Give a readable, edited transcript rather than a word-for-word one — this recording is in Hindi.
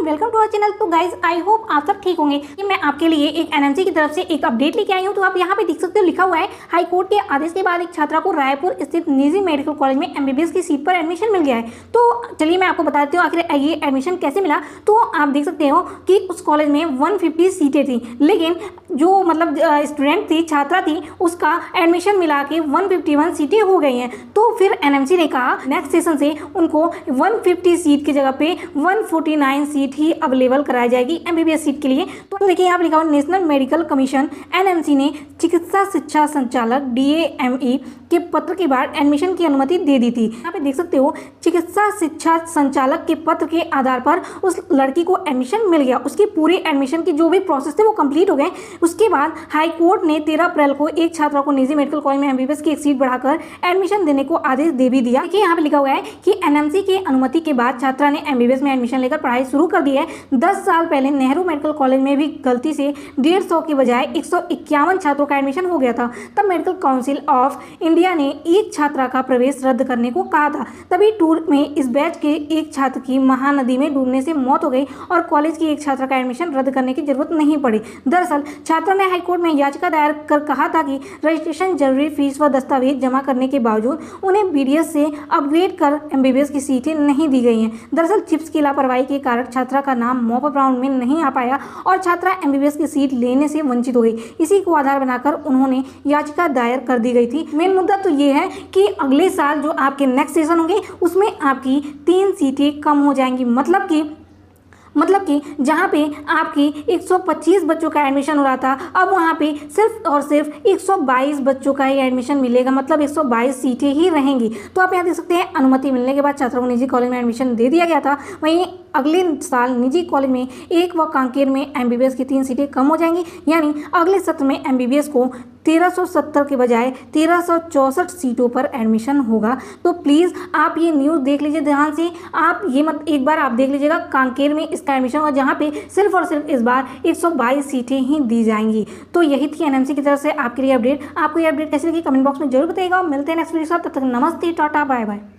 Welcome to our channel. तो गाइज आई होप आप सब ठीक होंगे कि मैं आपके लिए एक एनएमसी की तरफ से एक अपडेट लेके आई हूँ। तो आप यहाँ पे देख सकते हो लिखा हुआ है, हाई कोर्ट के आदेश के बाद एक छात्रा को रायपुर स्थित निजी मेडिकल कॉलेज में एमबीबीएस की सीट पर एडमिशन मिल गया है। तो चलिए मैं आपको बताती हूँ आखिर ये एडमिशन कैसे मिला। तो आप देख सकते हो कि उस कॉलेज में 150 सीटें थी, लेकिन जो मतलब स्टूडेंट थी, छात्रा थी, उसका एडमिशन मिला के 151 सीटें हो गई हैं। तो फिर एनएमसी ने कहा नेक्स्ट सेशन से उनको 150 सीट की जगह पे 149 सीट ही अवेलेबल कराई जाएगी एमबीबीएस सीट के लिए। तो देखिए यहाँ पे लिखा हुआ नेशनल मेडिकल कमीशन एनएमसी ने चिकित्सा शिक्षा संचालक डीएमई के पत्र के बाद एडमिशन की अनुमति दे दी थी। यहाँ पे देख सकते हो चिकित्सा शिक्षा संचालक के पत्र के आधार पर उस लड़की को एडमिशन मिल गया। उसकी पूरी एडमिशन की जो भी प्रोसेस थे वो कंप्लीट हो गए। उसके बाद हाई कोर्ट ने 13 अप्रैल को एक छात्रा को निजी मेडिकल कॉलेज में एमबीबीएस की एक सीट बढ़ाकर एडमिशन देने को आदेश दे भी दिया। देखिए यहाँ पे लिखा हुआ है कि एनएमसी की अनुमति के बाद छात्रा ने एमबीबीएस में एडमिशन लेकर पढ़ाई शुरू कर दी है। 10 साल पहले नेहरू मेडिकल कॉलेज में भी गलती से 150 के बजाय 151 छात्रों का एडमिशन हो गया था। तब मेडिकल काउंसिल ऑफ इंडिया ने एक छात्रा का प्रवेश रद्द करने को कहा था। तभी टूर में इस बैच के एक छात्र की महानदी में डूबने से मौत हो गई और कॉलेज की एक छात्रा का एडमिशन रद्द करने की जरूरत नहीं पड़ी। दरअसल छात्रा ने हाईकोर्ट में याचिका दायर कर कहा था कि रजिस्ट्रेशन, जरूरी फीस व दस्तावेज जमा करने के बावजूद उन्हें बीडीएस से अपग्रेड कर एमबीबीएस की सीटें नहीं दी गई हैं। दरअसल चिप्स की लापरवाही के कारण छात्रा का नाम मॉप अप राउंड में नहीं आ पाया और छात्रा एमबीबीएस की सीट लेने से वंचित हो गई। इसी को आधार बनाकर उन्होंने याचिका दायर कर दी गई थी। मेन मुद्दा तो ये है कि अगले साल जो आपके नेक्स्ट सेशन होंगे उसमें आपकी 3 सीटें कम हो जाएंगी। मतलब कि जहाँ पे आपकी 125 बच्चों का एडमिशन हो रहा था, अब वहाँ पे सिर्फ और सिर्फ 122 बच्चों का ही एडमिशन मिलेगा, मतलब 122 सीटें ही रहेंगी। तो आप यहाँ देख सकते हैं अनुमति मिलने के बाद छात्रों को निजी कॉलेज में एडमिशन दे दिया गया था। वहीं अगले साल निजी कॉलेज में 1 व कांकेर में एमबीबीएस की 3 सीटें कम हो जाएंगी, यानी अगले सत्र में एमबीबीएस को 1370 के बजाय 1364 सीटों पर एडमिशन होगा। तो प्लीज़ आप ये न्यूज़ देख लीजिए ध्यान से। आप ये मत एक बार आप देख लीजिएगा कांकेर में इसका एडमिशन होगा, जहाँ पे सिर्फ और सिर्फ इस बार 122 सीटें ही दी जाएंगी। तो यही थी एनएमसी की तरफ से आपके लिए अपडेट। आपको ये अपडेट कैसी लगी कमेंट बॉक्स में जरूर बताइएगा। मिलते हैं नेक्स्ट वीडियो के साथ, तब तक नमस्ते, टाटा, बाय बाय।